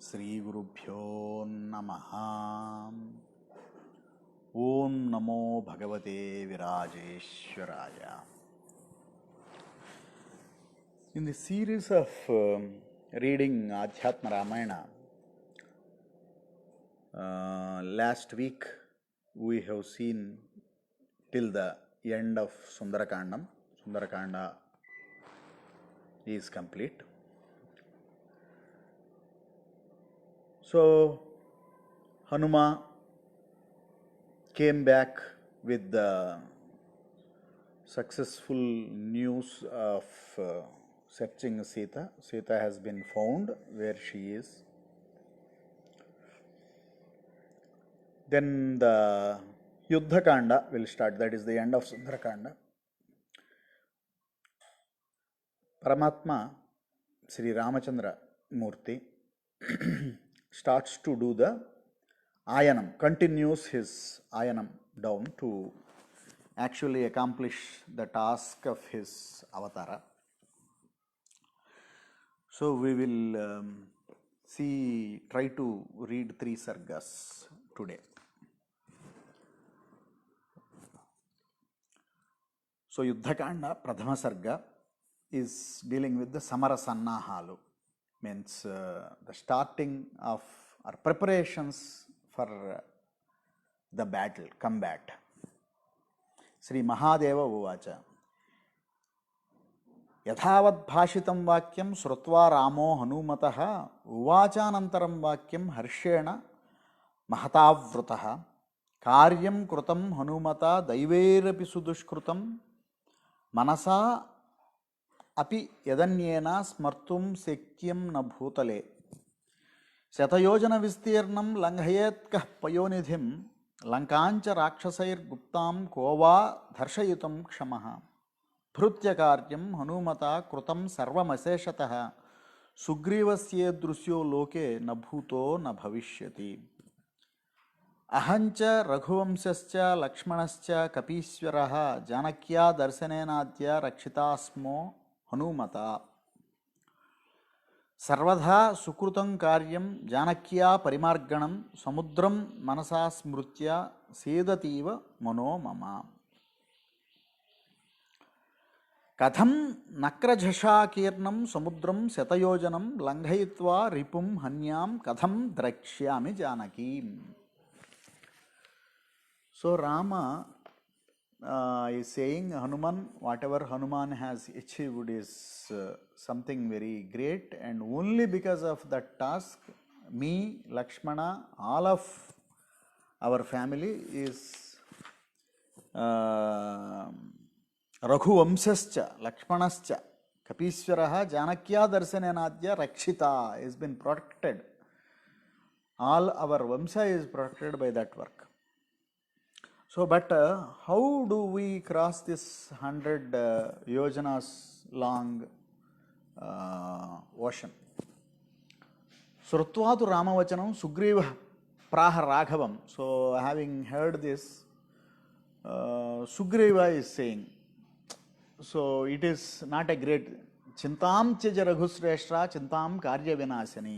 శ్రీ గురుభ్యో నమః. ఓం నమో భగవతే విరాజేశ్వరాయ. In the series of reading Adhyatma Ramayana, last week we have seen till the end of Sundarakandam. Sundarakanda is complete. So Hanuma came back with the successful news of searching Sita. Sita has been found where she is. Then the Yuddha Kanda will start. That is the end of Sundarakanda. Paramatma Sri Ramachandra Murti starts to do the ayanam, continues his ayanam down to actually accomplish the task of his avatara. So we will try to read 3 sargas today. So Yuddhakanda Pradhama Sarga is dealing with the Samara Sannahalu, means the starting of or preparations for the battle, combat. Sri Mahadeva Uvacha Yathavat bhashitam vakyam srutva ramo hanumataha uvachanantaram vakyam harshena mahatavrutaha karyam krutam hanumata daiverapi sudushkrutam manasa api yadanyena smartum sekyam na bhutale శతయోజన విస్తీర్ణం లంఘయేత్కః పయోనిధిం లంకాంచ రాక్షసైర్ గుప్తాం కోవా దర్శయితుం క్షమః భృత్యకార్యం హనుమత కృతం సర్వమశేషతః సుగ్రీవస్యేదృశ్యో లోకే న భూతో న భవిష్యతి అహంచ రఘువంశశ్చ లక్ష్మణశ్చ కపీశ్వరః జానక్యా దర్శనేనాద్య రక్షితాస్మో హనుమత సర్వదా సుకృతం కార్యం జానక్యా పరిమార్గణం సముద్రం మనసా స్మృత్య సేదతీవ మనో మమ కథం నక్రఝషాకీర్ణం సముద్రం శతయోజనం లంఘయిత్వా రిపుం హన్యాం కథం ద్రక్ష్యామి జానకీం. So Rama is saying Hanuman, whatever Hanuman has achieved is something very great, and only because of that task me, Lakshmana, all of our family is Raghuvamsascha, Lakshmanascha, Kapishwaraha, Janakya Darsanenadya Rakshita has been protected. All our Vamsa is protected by that work. So, but how do we cross this 100 yojanas long ocean? Srutvatu Ramavachanam Sugriva Praha Raghavam. So, having heard this, Sugriva is saying, so it is not a great Chintam Chaja Raghusreshtra Chintam Karya Vinasani.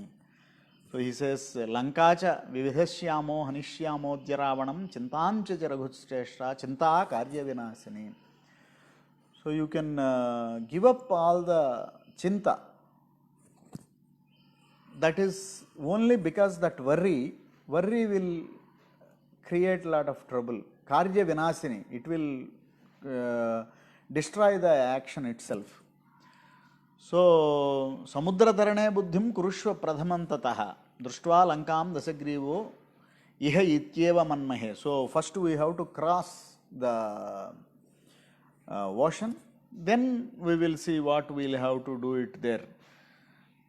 So he says, Lankacha vividhasyamo hanishyamo dhyaravanam chintancha jaraghutstreshtra chinta karya vinasani. So you can give up all the chinta. That is only because that worry will create a lot of trouble. Karya vinasini, it will destroy the action itself. So, samudradharane buddhim kurushva pradhamantatah drishtva lankam dasagrivo iha ityeva manmahe. So, first we have to cross the ocean, then we will see what we will have to do it there.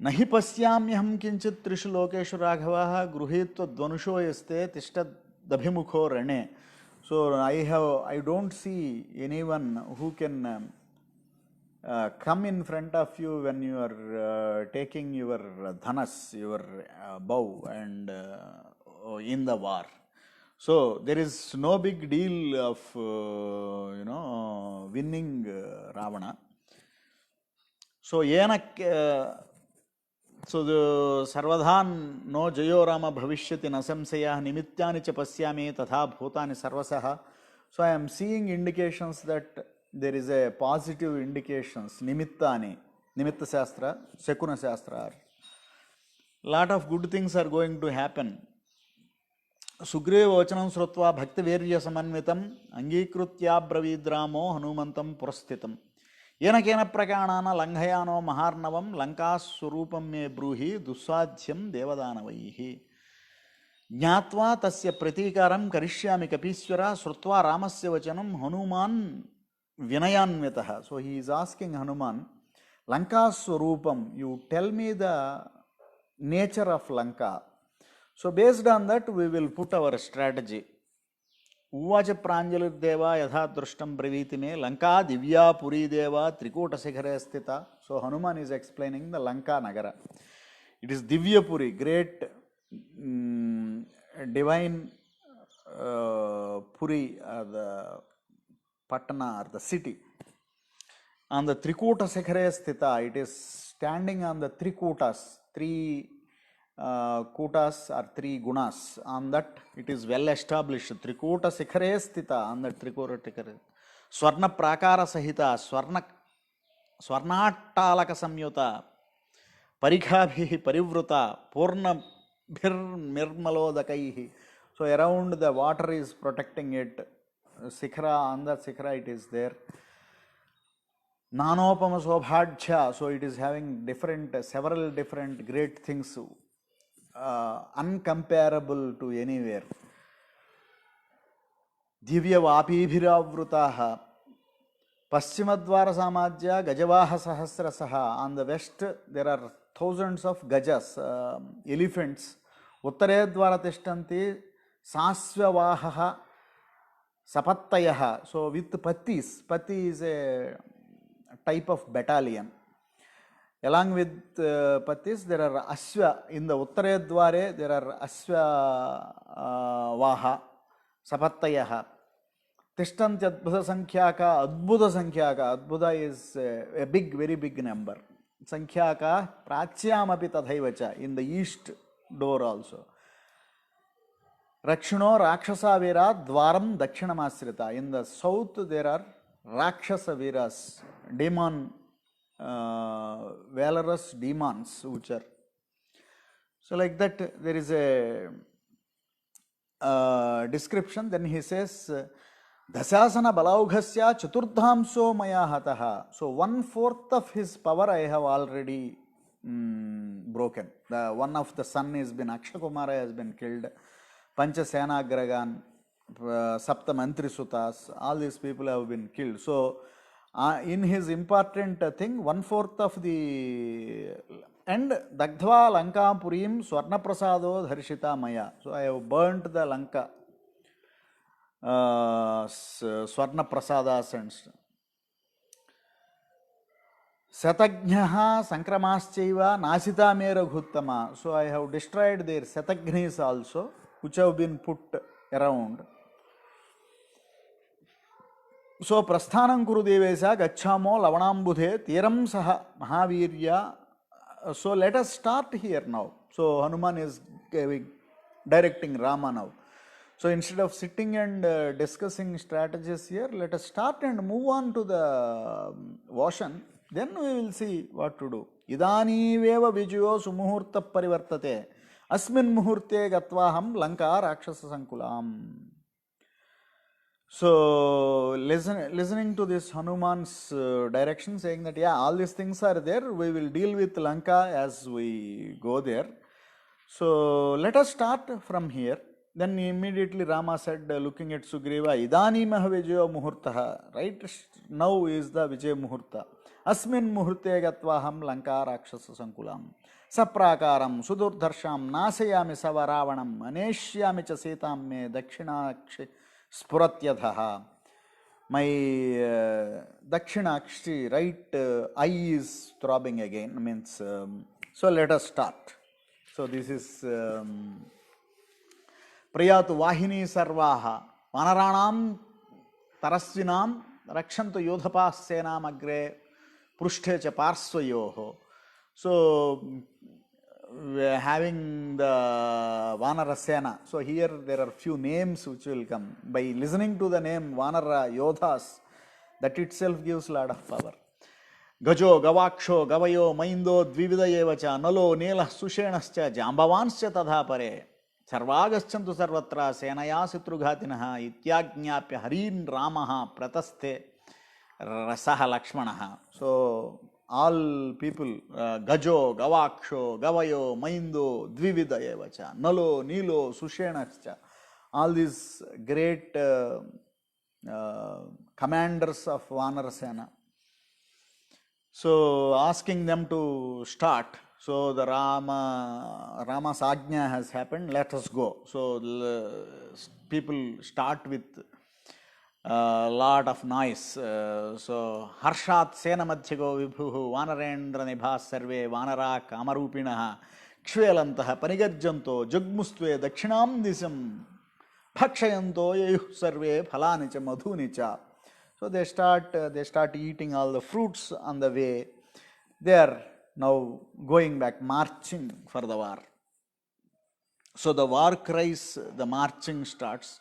Nahi pasyamyaham kinchit trishu lokeshu raghavaha gruhitva dvanusho yaste tishtad dabhimukho rane. So, I don't see anyone who can come in front of you when you are taking your dhanas, your bow, and in the war. So there is no big deal of winning Ravana. So yena So the Sarvadhan no Jayo Rama Bhavishyati Nasamsaya Nimityani cha Pasyami Tatha Bhutani Sarvasaha. So I am seeing indications that there is a positive indications, Nimittani, Nimitta Shastra, Sekuna Shastra. Lot of good things are going to happen. Sugriva Vachanam Srutva Bhakti Virya Samanvitam Angikrutyabravīdramo Hanumantam Purasthitam. येन प्रकाणान लंघयानो महार्णवं लंकास्वरूपं मे ब्रूहि दुस्साध्यं देवदानवैः ज्ञात्वा तस्य प्रतीकारं करिष्यामि कपीश्वर श्रुत्वा रामस्य वचनं Hanuman विनयान्वितः. So he is asking Hanuman, Lankaswarupam, you tell me the nature of Lanka. So based on that we will put our strategy. उवाच प्राञ्जलिर्देव यथा दृष्टं ब्रवीति मे लंका दिव्या पुरी देव त्रिकूटशिखरे स्थिता. So Hanuman is explaining the Lanka Nagara. It is Divyapuri, great divine Puri, the Patana or the city. On the Trikuta Shikhare Sthita, it is standing on the Trikutas, three kutas or three gunas. On that it is well established. Trikuta Shikhare Sthita, on the Trikuta Shikhare. Swarna Prakara Sahita, Swarnatalaka Samyuta, Parikhabhi Parivruta, Purna Bir Mirmalodakaihi. So around the water is protecting it. Sikhara, on that Sikhara it is there. Nanopama Sobhadcha, so it is having several different great things, uncomparable to anywhere. Divya Vapibhiravrutaha, Paschimadvara Samadhya, Gajavaha Sahasrasaha. On the west there are thousands of gajas, elephants. Uttaredvara Tishtanti, Sasvyavahaha, Sapattayaha. So with Patis, Pati is a type of battalion. Along with Patis, there are Aswa. In the Uttaredware, there are Aswa Vaha, Sapattayaha. Tishtanti Adbhuta Sankhyaka, Adbhuta Sankhyaka. Adbhuta is a big, very big number. Sankhyaka, Pratyamapi Tadhaivacha, in the east door also. Rakshino Rakshasa Vira Dwaram Dakshinamastrita. In the south there are Rakshasa Viras, demon, valorous demons which are. So like that there is a description. Then he says, Dasasana Balaughasya Chaturdhamso Maya Hataha. So 1/4 of his power I have already broken. The one of the son has been, Akshakumara has been killed. Panchasenagragan, Sapta Mantri Sutas, all these people have been killed. So in his important thing, 1/4 of the and Dagdva Lanka Purim Swarna Prasado Dharshita Maya. So I have burnt the Lanka Swarna Prasadas and Satagnaha Sankramaschaiva Nasita Mera Ghuttama. So I have destroyed their Satagnis also, which have been put around. So Prasthanam Kuru Devesa Gachamo Lavanambudhe Tiram Saha Mahavirya. So let us start here now. So Hanuman is directing Rama now. So instead of sitting and discussing strategies here, let us start and move on to the ocean. Then we will see what to do. Idani veva vijayo sumuhurta parivartate. Asmin muhurte gatvaham lanka rakshasa sankulam. So listening to this Hanuman's direction, saying that yeah, all these things are there, we will deal with Lanka as we go there. So let us start from here. Then immediately Rama said, looking at Sugriva, Idani Mahavijayo Muhurtaha. Right now is the Vijay Muhurta. Asmin Muhurte Gatvaham Lanka Rakshasa Sankulam. Saprakaram Sudurdharsham Nasayami Savaravanam Aneshyami Chasetam Me Dakshinakshi Spuratyadhaha. My Dakshinakshi, right eye is throbbing again. Means so let us start. So this is Priyatu Vahini Sarvaha Vanaranam Tarasvinam Rakshantu Yodhapa Senam Agre Prushthecha Parsvayoho. So having the Vanarasena. So here there are few names which will come. By listening to the name Vanara Yodhas, that itself gives a lot of power. Gajo, Gavaksho, Gavayo, Maindo, Dvividayevacha, Nalo, Nela, Sushenascha, Jambavanscha Tadhapare, Sarvagaschantu Sarvatra, Senaya Sitrughatinaha, Ityagnyapya Harin Ramaha, Prataste, Rasaha Lakshmanaha. So all people, Gajo, Gavaksho, Gavayo, Maindo, Dvividayevacha, Nalo, Nilo, Sushenascha, all these great commanders of Vanarasena. So asking them to start. So the Rama's Ajna has happened, let us go. So people start with a lot of noise. So Harshat Sena Madhyago Vibhuhu Vanarendra Nibhas Sarve Vanara Kamarupinaha Kshvelantaha Panigarjanto Jugmustve Dakshinam Disam Bhakshayanto Yayuh Sarve Phalanicha Madhunicha. So they start eating all the fruits on the way. They are now going back, marching for the war. So the war cries, the marching starts.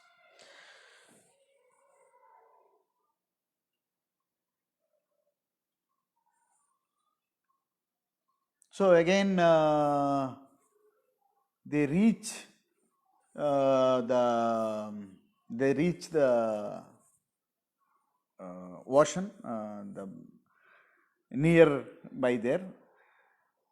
So again they reach the ocean, the near by there.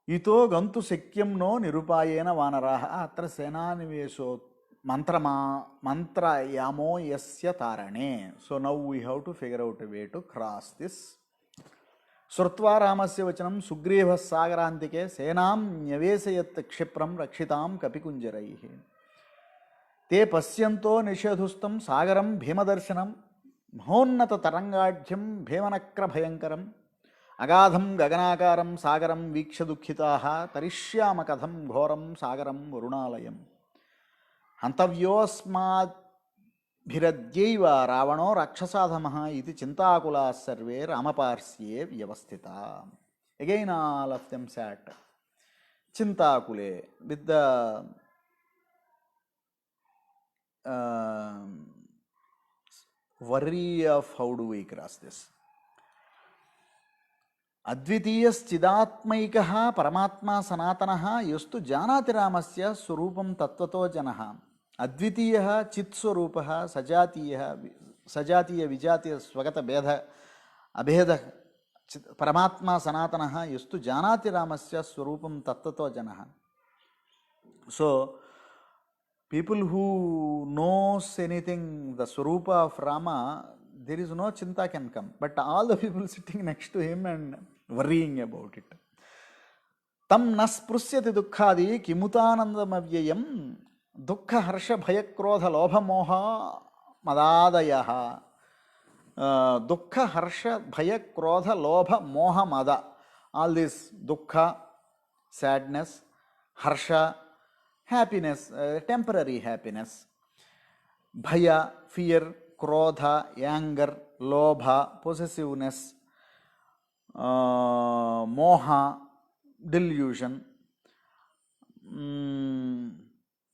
Ito gantu sekyam no nirupayena vanaraha atra senaniveso mantra yamo yasya tarane. So now we have to figure out a way to cross this. Srutva ramasya vachanam Sugriva sagarantike senam nyavesayat kshipram rakshitam kapikunjaraihi. Te pasyanto nishadhustam sagaram bhimadarshanam Mhonnata tarangadhyam bhevanakra bhayankaram Agadham gaganakaram sagaram vikshadukkhitaha tarishyama kadham ghoram sagaram varunalayam Hantavyosmad bhiradyaiva ravano rakshasadhamaha iti chintakula sarve ramaparsye vyavasthita. Again all of them sat chintakule with the worry of how do we cross this. Advitiyas chidatmaikaha paramatma sanatanaha yastu janati ramasya surupam tattvato janaha. Advitiyaha chitswarupaha sajatiya vijatiya swagata bedha abheda paramatma sanatanaha yastu janati ramasya surupam tattvato janaha. So people who knows anything, the Swarupa of Rama, there is no chinta can come. But all the people sitting next to him and worrying about it. Tam nasprusyati dukkhadi kimutanandamavyayam dukkha harsha bhayakrodha lobha moha madadayaha. Dukkha harsha bhayakrodha lobha moha mada. All this dukkha, sadness, harsha, happiness, temporary happiness, bhaya, fear, krodha, anger, lobha, possessiveness, moha, delusion,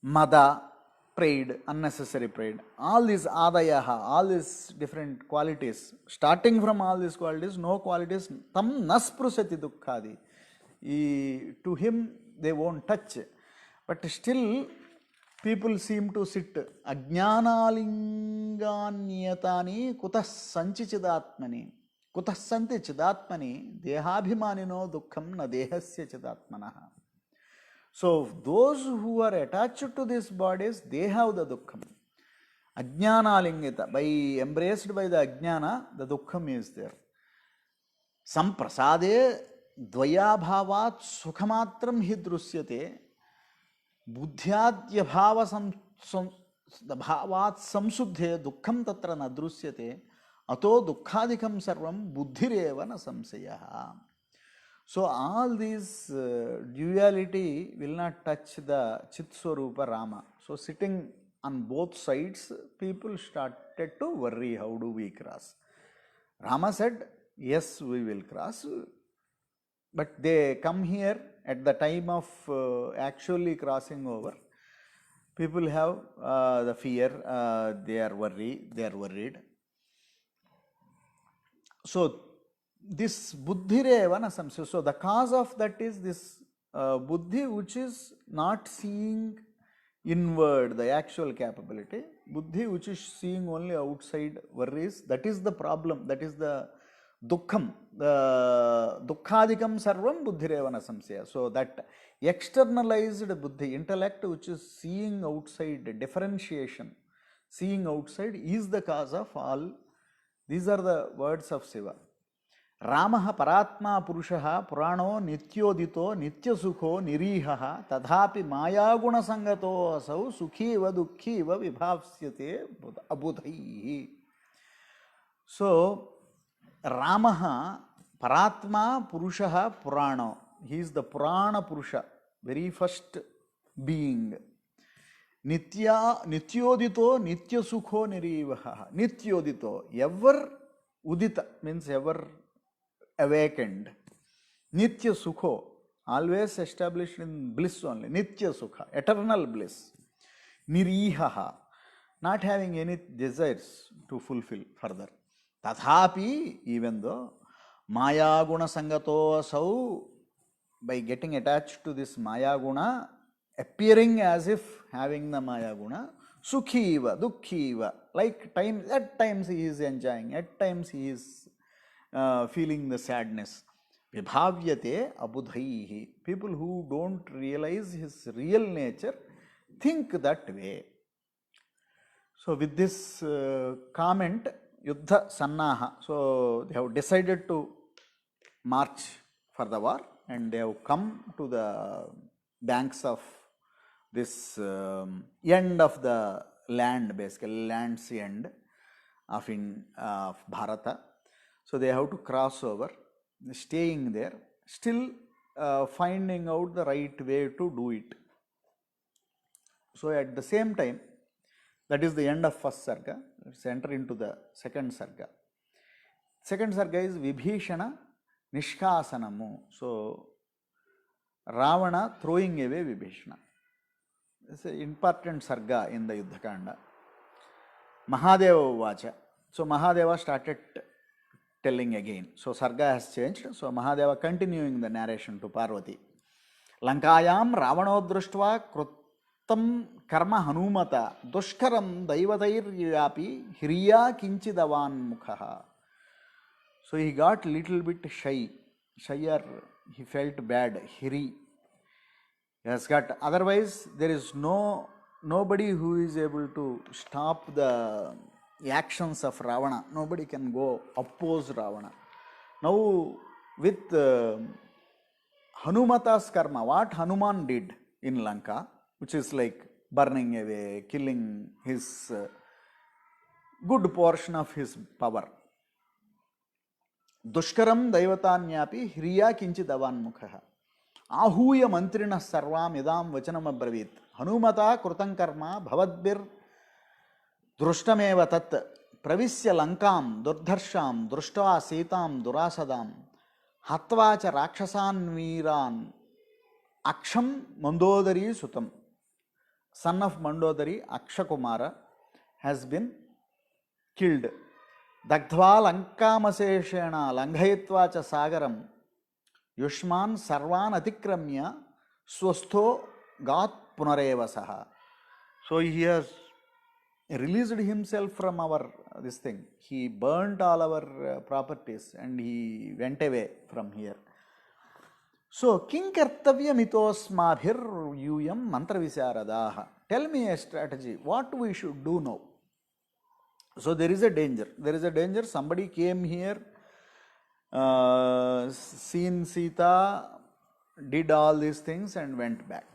mada, pride, unnecessary pride. All these adayaha, all these different qualities, starting from all these qualities, no qualities, tam nasprusati dukkhadi. To him they won't touch. But still, people seem to sit ajnanalinganyatani kutah sanchi chidatmani. Kutah santi chidatmani dehabhimanino dukkham na dehasya chidatmanaha. So, those who are attached to these bodies, they have the dukkham. Ajnanalingita, by embraced by the ajnana, the dukkham is there. Samprasade dvayabhavat sukhamatram hi drusyate बुद्ध्याद्य भावात् संशुद्धे दुःखं तत्र न दृश्यते अतो दुःखादिकं सर्वं बुद्धिरेव न संशयः. So all these duality will not touch the Chitswarupa Rama. So sitting on both sides, people started to worry, how do we cross? Rama said, yes, we will cross. but they come here at the time of actually crossing over. People have the fear, they are worried. So this buddhireva na samsya. So the cause of that is this buddhi which is not seeing inward the actual capability. Buddhi which is seeing only outside worries. That is the problem. That is the dukkham. The dukkhadikam sarvam buddhireva na samsya. So that externalized buddhi, intellect which is seeing outside, differentiation, seeing outside is the cause of all. These are the words of Shiva. Ramaha paratma purushaha purano nityodito nityasukho nirihaha tadhapi mayaguna sangato asau sukhiva dukkhiva vibhavsyate abudhaihi. So Ramaha paratma purushaha purano. He is the Purana Purusha, very first being. Nityodito nityasukho nirivaha. Nityodito, ever udita means ever awakened. Nitya sukho, always established in bliss only. Nitya sukha, eternal bliss. Nirihaha, not having any desires to fulfill further. Tathapi, even though maya guna sangato asau, by getting attached to this maya guna, appearing as if having the maya guna, sukhiva dukkhiva, like times, at times he is enjoying, at times he is feeling the sadness. Vibhavyate abudhaihi. People who don't realize his real nature think that way. So with this comment, Yuddha Sannaha, so they have decided to march for the war, and they have come to the banks of this end of the land, basically land's end of Bharata. So they have to cross over, staying there, still finding out the right way to do it. So at the same time, that is the end of first sarga. Let's enter into the second sarga. Second sarga is Vibhishana Nishkasanamu. So Ravana throwing away Vibhishana. It's an important sarga in the Yuddhakanda. Mahadeva Vacha. So Mahadeva started telling again. So sarga has changed. So Mahadeva continuing the narration to Parvati. Lankayam Ravano drushtva krutam karma hanumata dushkaram daivatairyapi hiriya kinchidavan mukhaha. So he got little bit shy. Shyer, he felt bad. Hiri. He has got, otherwise there is nobody who is able to stop the actions of Ravana. Nobody can go oppose Ravana. Now with Hanumata's karma, what Hanuman did in Lanka, which is like burning away, killing his good portion of his power. Dushkaram daivatanyapi hriya kinchidavan mukhaha. Ahuya mantrina sarvam idam vachanam abravit. Hanumata krutam karma bhavadbir drushtameva tat pravisya lankam durdharsham društva sitam durasadam hatvacha rakshasan veeran aksham mandodari sutam. Son of Mandodari, Akshakumara, has been killed. Dagdva lankamaseshena langhayitva cha sagaram yushman sarvan atikramya swastho gat punarevasaha. So he has released himself from our this thing. He burnt all our properties and he went away from here. So king kartavya mitosmabhir yuyam mantra visaradaha. Tell me a strategy. What we should do now? So there is a danger. There is a danger. Somebody came here, seen Sita, did all these things and went back.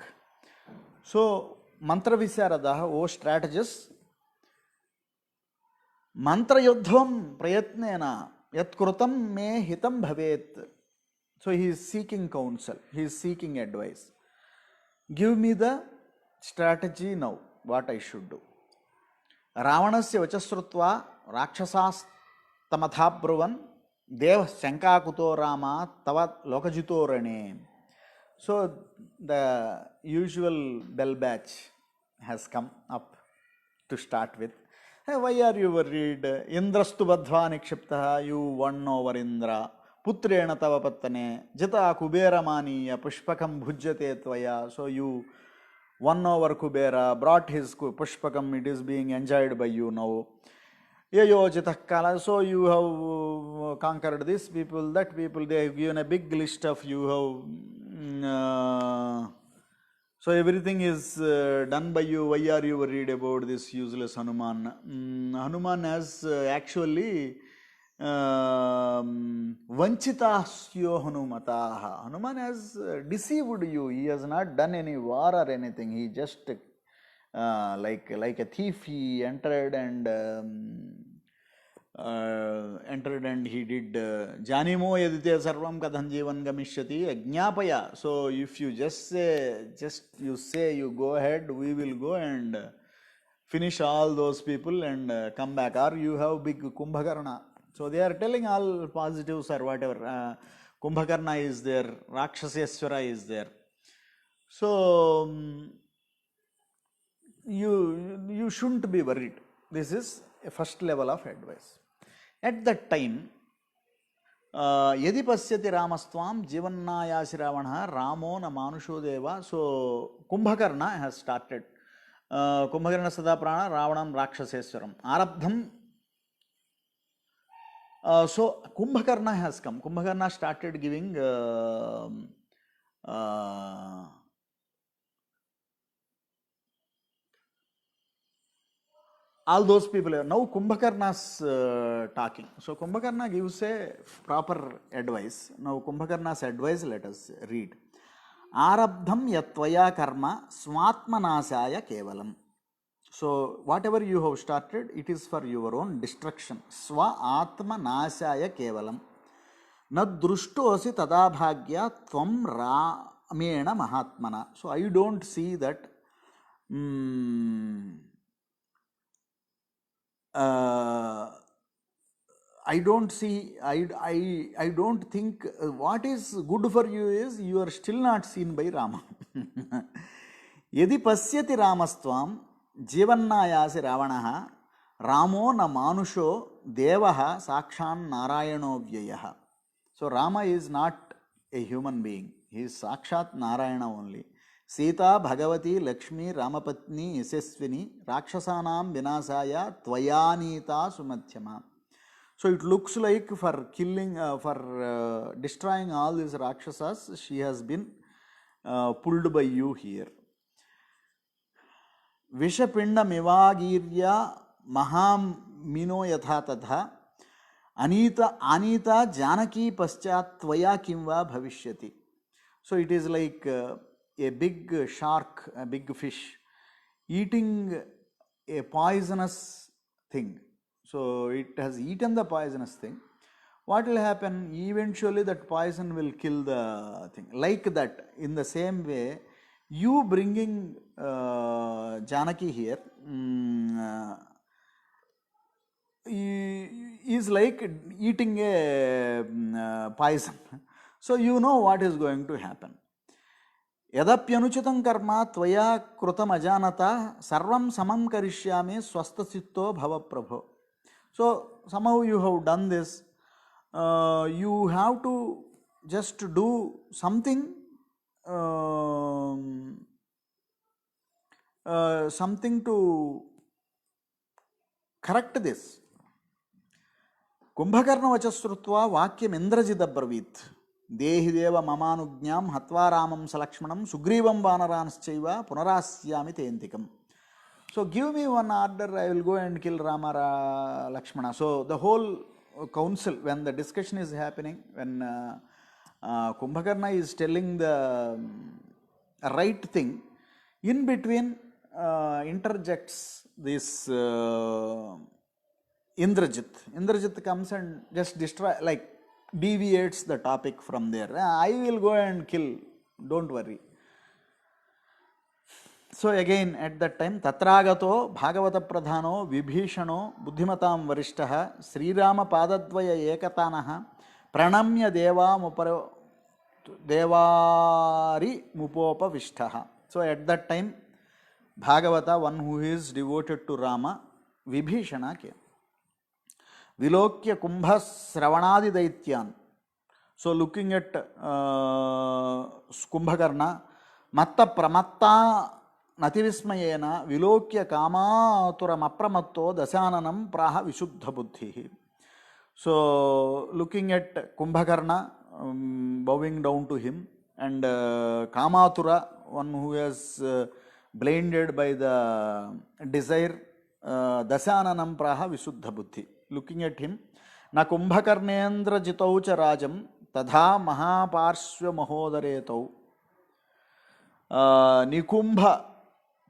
So mantra visaradaha, O strategists, mantra yuddham prayatnena yatkrutam me hitam bhavet. So he is seeking counsel, he is seeking advice. Give me the strategy now, what I should do. Ravanasya vachasrutva rakshasas tamathabruvan Dev Shankakuto Rama Tavat Lokajito Rane. So the usual bell batch has come up to start with. Hey, why are you worried? Indrastu Badhva Nikshiptaha, you won over Indra. Putrena Tava Pattane, Jata Kubera Maniya, Pushpakam Bhujjate Tvaya. So you won over Kubera, brought his Pushpakam, it is being enjoyed by you now. Yayojitakkala, so you have conquered this people, that people, they have given a big list of you have. So everything is done by you. Why are you worried about this useless Hanuman? Hanuman has actually vanchitasyo Hanumataha. Hanuman has deceived you. He has not done any war or anything. He just like a thief, he entered and he did Janimo Yadite Sarvam Kathan Jeevan Gamishyati Ajnapaya. So if you just say, you go ahead, we will go and finish all those people and come back. Or you have big Kumbhakarna. So they are telling all positives or whatever. Kumbhakarna is there, Rakshaseswara is there. So you shouldn't be worried. This is a first level of advice. At that time, Yadi Pasyati Ramastvam Jivannayasi Ravana Ramo na Manusho Deva. So Kumbhakarna has started. Kumbhakarna Sadaprana Ravanam Rakshaseswaram. Arabdham. So Kumbhakarna has come. Kumbhakarna started giving all those people. Now Kumbhakarna's talking. So Kumbhakarna gives a proper advice. Now Kumbhakarna's advice, let us read. Arabdham yatvaya karma smatmanasaya kevalam. So whatever you have started, it is for your own destruction. Swa atma nasaya kevalam. Nadrushtosi tadabhagya tvam ramena mahatmana. So I don't see that I don't think what is good for you is you are still not seen by Rama. Yadi pasyati Ramastvam Jivannayasi Ravanaha Ramo na Manusho Devaha Sakshan Narayano Vyayaha. So Rama is not a human being. He is Sakshat Narayana only. Sita Bhagavati Lakshmi Ramapatni Yasaswini Rakshasanam Vinasaya Tvayanita Sumathyama. So it looks like for killing, for destroying all these Rakshasas, she has been pulled by you here. Vishapinda Mivagirya Maham Mino Yatha Tatha Anita Janaki Paschat Tvaya Kimva Bhavishyati. So it is like a big shark, a big fish, eating a poisonous thing. So it has eaten the poisonous thing. What will happen? Eventually that poison will kill the thing. Like that, in the same way, you bringing Janaki here is like eating a poison. So you know what is going to happen. Yadapyanuchitam karma tvaya krutam ajanata sarvam samam karishyami swastasitto bhava prabho. So somehow you have done this. You have to just do something, something to correct this. Kumbhakarna vachasrutva vakyam Indrajita bravit. Dehi deva mamanugnyam hatva ramam salakshmanam sugrivam vanaranschaiva punarasyami tentikam. So give me one order, I will go and kill Rama Lakshmana. So the whole council, when the discussion is happening, when Kumbhakarna is telling the right thing, in between interjects this Indrajit. Indrajit comes and just deviates the topic from there. I will go and kill, don't worry. So again at that time, Tatragato Bhagavata Pradhano Vibhishano Buddhimatam Varishtaha Sri Rama Padadvaya Ekatanaha ప్రణమ్య దేవారి ముపోపవిష్టః. So at that time Bhagavata, one who is devoted to Rama, Vibhishana came. Vilokya Kumbha Sravanadi Daityan. So looking at Kumbhakarna, Matta Pramatta Nativismayena, Vilokya Kamaturam Apramatto Dasananam Praha Vishuddha Buddhihi. So looking at Kumbhakarna, bowing down to him, and Kamatura, one who has blinded by the desire, Dasananam Praha Visuddha Buddhi. Looking at him, Na Kumbhakarnendra Jitau cha Rajam Tadha Mahaparshva Mahodaretau Nikumbha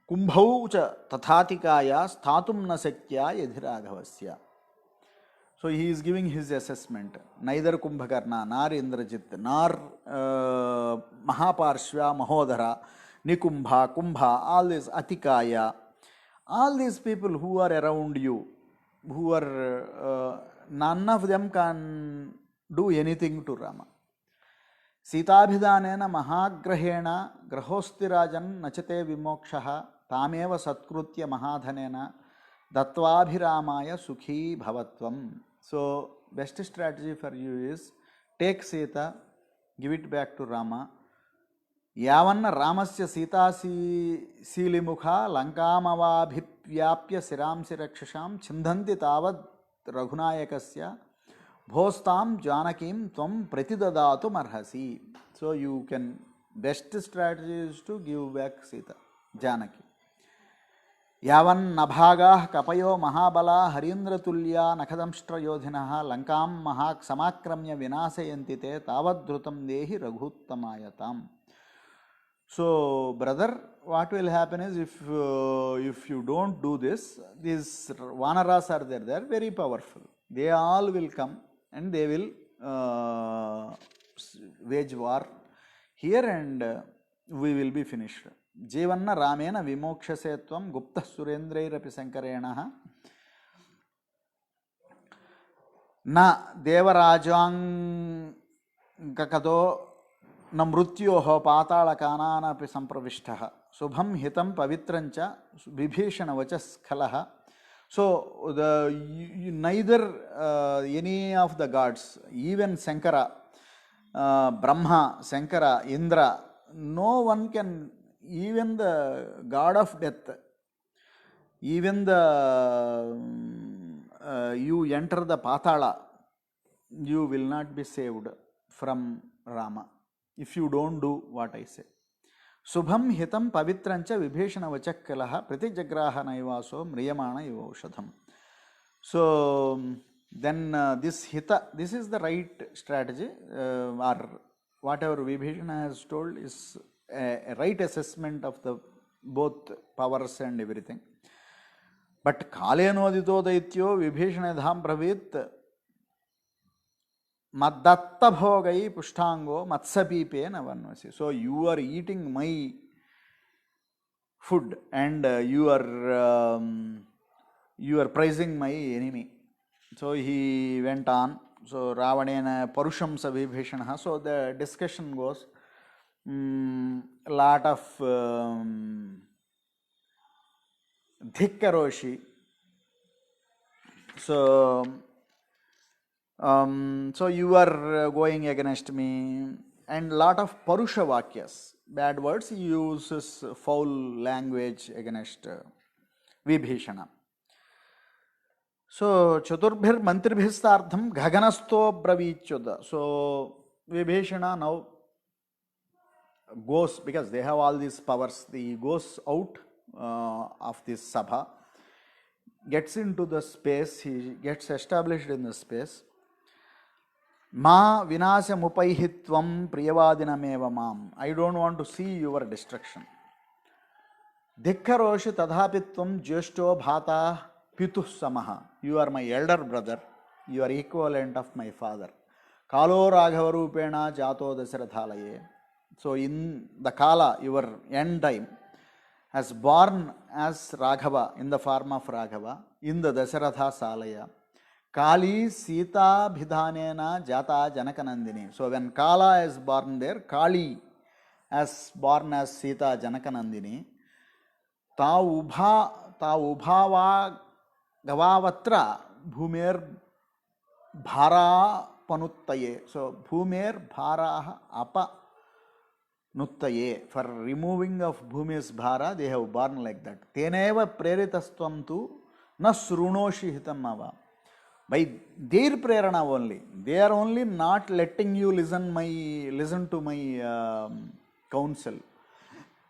Kumbhau cha Tathatikaya Sthatum Nasakya Yadhiraghavasya. So he is giving his assessment. Neither Kumbhakarna, nor Indrajit, nor Mahaparshva Mahodara, Nikumbha, Kumbha, all this Atikaya, all these people who are around you, who are, none of them can do anything to Rama. Sitabhidanena Mahagrahena Grahostirajan Nachate Vimokshaha Tameva Satkritya Mahadhanena Datvabhiramaya Sukhi Bhavatvam. So, best strategy for you is take Sita, give it back to Rama. Yavanna Ramasya Sita Silimukha Lankamavabhivyapya Siramsi Rakshasham Chindanti Tavad Raghunayakasya Bhostam Janakim Tvam Pratidadatu Marhasi. So you can, best strategy is to give back Sita, Janaki. Yavan Nabhagah Kapayo Mahabala Harindra Tulya Nakadamshtra Yodhinaha Lankam Mahak Samakramya Vinasayantite Tavad Dhrutam Dehi Raghuttamayatam. So, brother, what will happen is if you don't do this, these Vanaras are there, they are very powerful. They all will come and they will wage war here, and we will be finished. Jeevanna Ramena Vimokshasetvam Gupta Surendrairapi Sankarenaha Na Devarajang Kakado Namrutyoho Patala Kanana Pi Sampravishtaha Subham Hitam Pavitrancha Vibhishana Vachaskalaha. So neither any of the gods, even Sankara, Brahma, Sankara, Indra, no one can, even the god of death, even the you enter the Patala, you will not be saved from Rama if you don't do what I say. Subham hitam pavitrancha vibhishana vachakkalaha pratijagraha naivaso mriyamana ivaushadham. So then this hita, this is the right strategy, or whatever Vibhishana has told is a right assessment of the both powers and everything. But kalenodito daityo Vibhishana dham pravit Maddatta bhogai pushtango matsapipe navanvasi. So you are eating my food and you are praising my enemy. So he went on. So Ravanena Parusham Savibhishanaha. So the discussion goes, lot of Dhikkaroshi. So you are going against me, and lot of Parusha Vakyas, bad words. He uses foul language against Vibhishana. So Chaturbhir Mantribhistartham Ghaganasto Bravichuda. So Vibhishana now goes, because they have all these powers, he goes out of this Sabha, gets into the space, he gets established in the space. Ma vinasya mupaihitvam priyavadinameva mam. I don't want to see your destruction. Dhikkaroshi tadhapitvam jyeshto bhata pituh samaha. You are my elder brother. You are equivalent of my father. Kalo raghavarupena jato dasarathalaye. So in the Kala, your end time, has born as Raghava, in the form of Raghava, in the Dasaratha Salaya. Kali Sita Bhidhanena Jata Janakanandini. So when Kala is born there, Kali as born as Sita Janakanandini. Ta ubhava gavavatra bhumer bhara panuttaye. So bhumer bhara apa nuttaye. For removing of bhumi's bhara, they have born like that. Teneva preritastvam tu na srunoshi hitamava. By their prerana only. They are only not letting you listen to my counsel.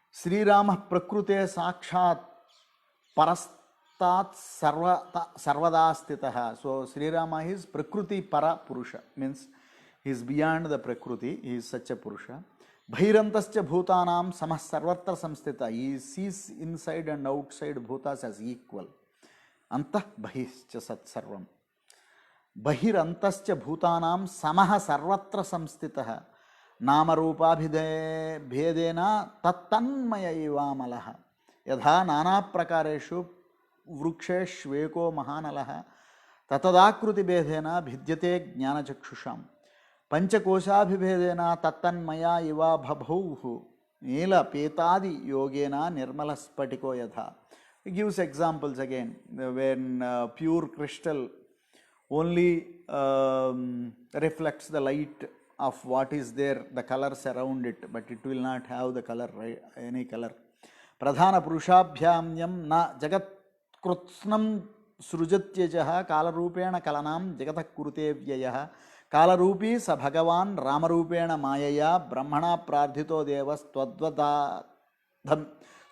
Sri Rama Prakrute Sakshat Parastat Sarvadastitaha. So Sri Rama is Prakruti Para Purusha, means he is beyond the Prakruti, he is such a Purusha. Bhairantascha Bhutanam Samah Sarvatra Samstita. He sees inside and outside Bhutas as equal. Antah Bhahischa Sat Sarvam. Bhahirantascha Bhutanam Samaha Sarvatra Samstitaha. नामरूपाभिधेदेन तत्तन्मय इवामलः यथा नानाप्रकारेषु वृक्षेष्वेको महानलः ततदाकृतिभेदेन भिद्यते ज्ञानचक्षुषां पंचकोशाभिभेदेन तत्तन्मया इव बभौः नीलपीतादि योगेन निर्मलस्फटिको यथा. He gives examples again when pure crystal only reflects the light of what is there, the colors around it, but it will not have the color, right? Any color. Pradhana Purushabhyamyam na jagat krutsnam srujatyajaha kalarupena kalanam jagatak kurute vyayaha kalarupi sa bhagavan ramarupena mayaya brahmana prardhito devas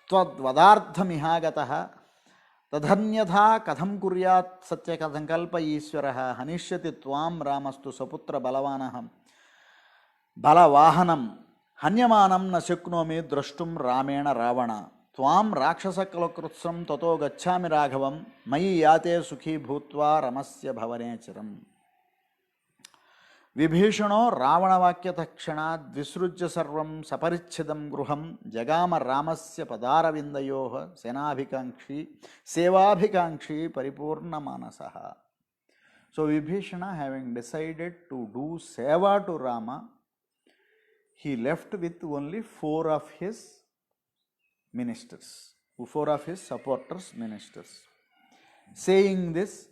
tvadvadardhamihagataha तधन्यथा कथम कुर्यात् सत्य संकल्प ईश्वरः हनिष्यति त्वां रामस्तु सपुत्र बलवानः बलवाहनं हन्यमानं न शक्नोमि द्रष्टुं रामेण रावण त्वां राक्षसकुलकृत्स्नं ततो गच्छामि राघवं मयि याते सुखी भूत्वा रमस्य भवने चिरम्. विभीषणो रावणवाक्यतक्षणाद् विसृज्य सर्वं सपरिच्छिदं गृहं जगाम रामस्य पदारविन्दयोः सेवाभिकाङ्क्षी परिपूर्णमानसः. So Vibhishana, having decided to do seva to Rama, he left with only 4 of his ministers, 4 of his supporters, ministers, saying this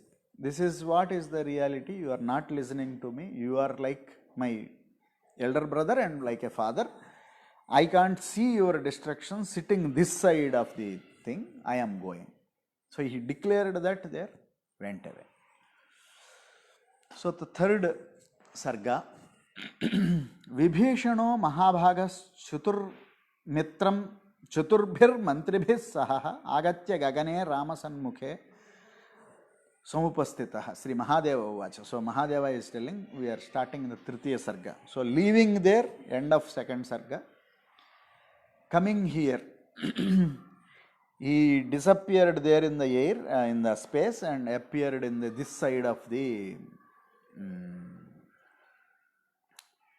is what is the reality, you are not listening to me, you are like my elder brother and like a father, I can't see your destruction sitting this side of the thing, I am going. So he declared that there, went away. So the third sarga, Vibhishano Mahabhagas Chutur Mitram Chuturbhir Mantribhis Saha Agatya Gagane Ramasanmukhe Samupastitaha Sri Mahadeva Vacha. So Mahadeva is telling we are starting the Tritiya Sarga. So leaving there, end of second Sarga, coming here, he disappeared there in the air, in the space, and appeared in this side of the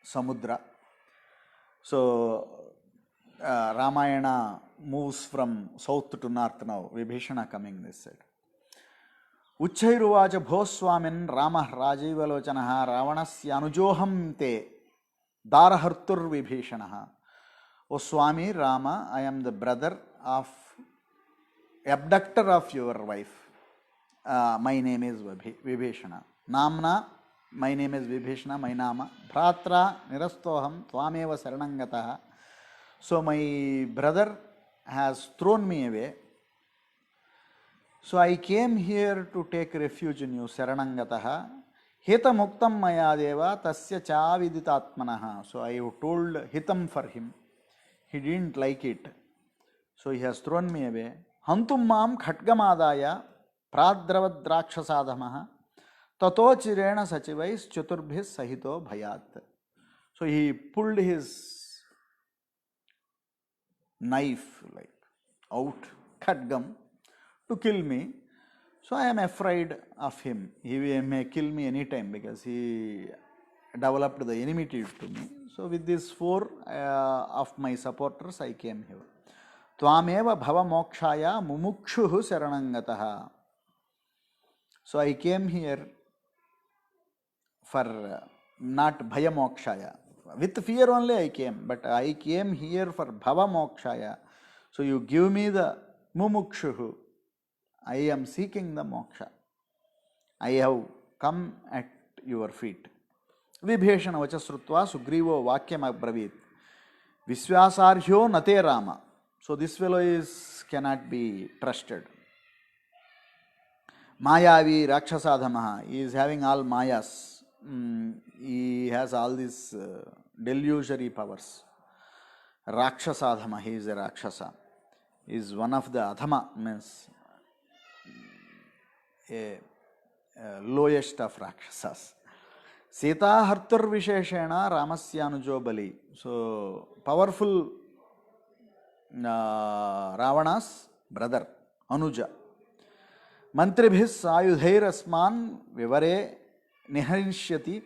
Samudra. So Ramayana moves from south to north now, Vibhishana coming this side. Uchchairuvacha Bhoswamin Ramah Rajivalochanaha Ravanasya Anujoham te Darahartur Vibhishanaha. O Swami Rama, I am the brother of abductor of your wife. My name is Vibhishana. Namna, my name is Vibhishana, my nama. Bhratra nirastoham tvameva saranangataha. So my brother has thrown me away. So I came here to take refuge in you, Saranangataha. Hita muktam maya deva tasya chaviditatmanaha. So I told hitam for him. He didn't like it. So he has thrown me away. Hantum mam khatgamadaya pradravad drakshasādhamaha tato chirena sachivais chaturbhis sahito bhayat. So he pulled his knife like out, khatgam, to kill me. So I am afraid of him. He may kill me anytime because he developed the enmity to me. So with these 4 of my supporters, I came here. Tvameva bhava mokshaya mumukshuhu saranangataha. So I came here for not bhaya mokshaya. With fear only I came, but I came here for bhava mokshaya. So you give me the mumukshuhu. I am seeking the moksha. I have come at your feet. Vibhishana vacha srutva Sugrivo vakyam abravit. Viswasarhyo nate Rama. So this fellow cannot be trusted. Mayavi Rakshasadhamaha. He is having all mayas. He has all these delusory powers. Rakshasadhama. He is a Rakshasa. He is one of the Adhama, means a lowest of Rakshasas. Sita Hartur Visheshena Ramasyanujo Bali. So powerful Ravana's brother, Anuja. Mantribhis Ayudhair Asman Vivare Niharishyati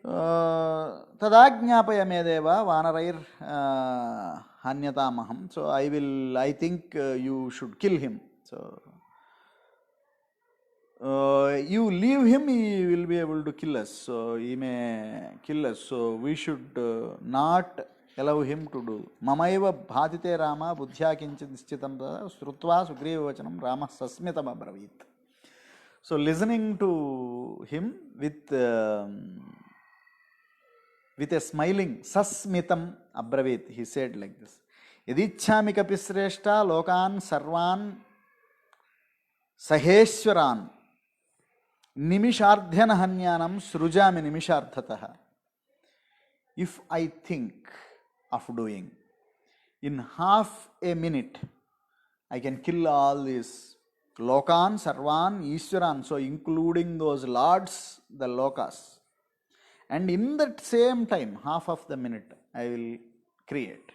Tadajnapayamedeva Vanarair Hanyatamaham. So I think you should kill him. So you leave him, he will be able to kill us. So he may kill us. So we should not allow him to do. Mamaiva bhatite Rama buddhya kinchit nischitam srutva Sugriva vachanam Rama sasmitam abravit. So listening to him with a smiling, sasmitam abravit, he said like this. Yadichhami kapisreshta lokan sarvan saheshwaran nimishardhyana hanyanam srujami nimishardhataha. If I think of doing, in half a minute I can kill all these lokan sarvan ishwaran, so including those lords, the lokas, and in that same time, half of the minute, I will create.